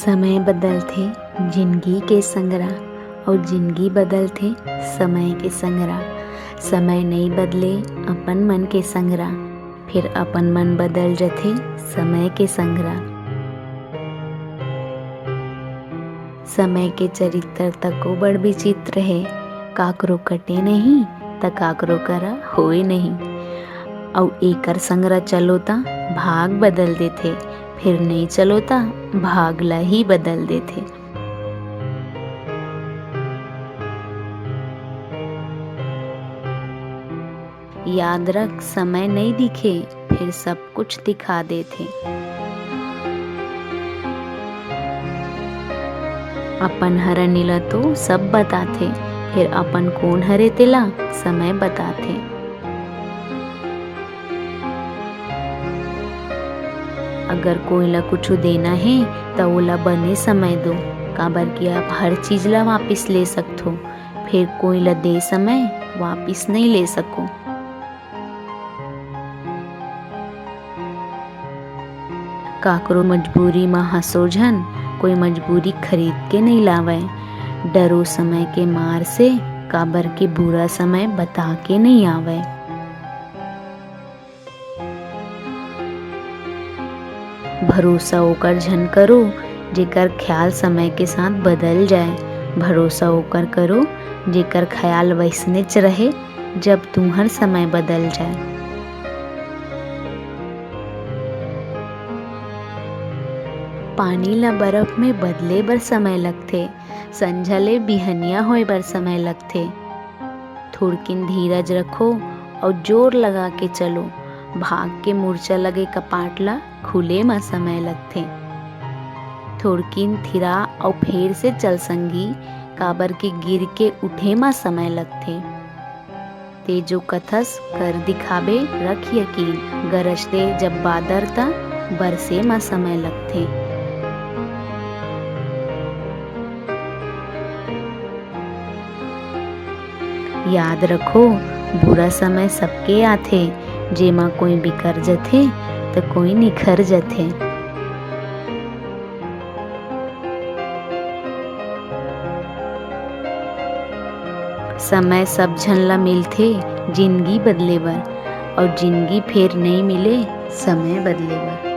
समय बदलथे जिंदगी के संगरा और जिंदगी बदलथे समय के संगरा। समय नहीं बदले अपन मन के संगरा, फिर अपन मन बदल जथे समय के संगरा। समय के चरित्र तको बड़ विचित्र है, काकरो कटे नहीं त काकरो करा होए नहीं। अउ एकर संगरा चलो ता भाग बदल देथे, फिर नहीं चलो ता भाग ला ही बदल देथे। याद रख समय नहीं दिखे फिर सब कुछ दिखा देथे। अपन हरा नीला तो सब बताथे, फिर अपन कौन हरे तेला समय बताथे। अगर कोई ला कुछ देना है तो ओला बने समय दो, काबर कि आप हर चीज ला वापिस ले सकथो, फिर कोई ला दे समय वापिस नहीं ले सको। काकरो मजबूरी में हंसो झन, कोई मजबूरी खरीद के नहीं लावे। डरो समय के मार से, काबर के बुरा समय बता के नहीं आवे। भरोसा ओकर झन करो जेकर ख्याल समय के साथ बदल जाए। भरोसा ओकर करो जेकर ख्याल वैसनेच रहे जब तुम्हार समय बदल जाए। पानी ला बर्फ में बदले बर समय लगथे, संझा ले बिहनिया होए बर समय लगथे। थोड़किन धीरज रखो और जोर लगा के चलो, भाग के मूर्छा लगे कपाट ला खुले में समय लगथे। थोड़किन थिरा और फेर से चल संगी, काबर के गिर के उठे में समय लगथे। ते जो कथस कर दिखाबे रख यकीन, गरजते जब बादर ता बरसे में समय लगथे। याद रखो बुरा समय सबके आथे, जेमा कोई बिकर जथे तो कोई निखर जथे। समय सब झन ला मिलथे जिंदगी बदले बर, और जिंदगी फिर नहीं मिले समय बदले बर।